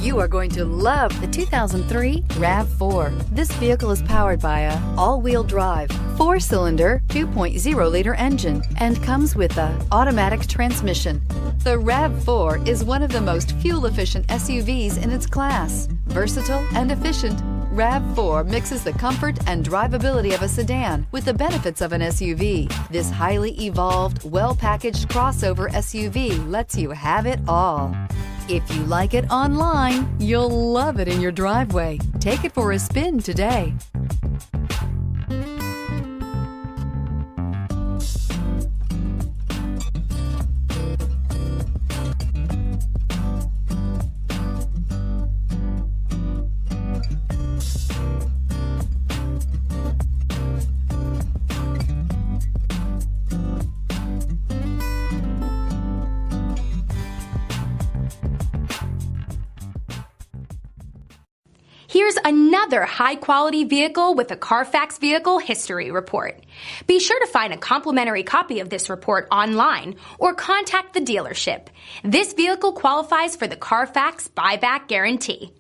You are going to love the 2003 RAV4. This vehicle is powered by a all-wheel drive, 4-cylinder, 2.0-liter engine and comes with a automatic transmission. The RAV4 is one of the most fuel-efficient SUVs in its class. Versatile and efficient, RAV4 mixes the comfort and drivability of a sedan with the benefits of an SUV. This highly evolved, well-packaged crossover SUV lets you have it all. If you like it online, you'll love it in your driveway. Take it for a spin today. Here's another high-quality vehicle with a Carfax Vehicle History Report. Be sure to find a complimentary copy of this report online or contact the dealership. This vehicle qualifies for the Carfax Buyback Guarantee.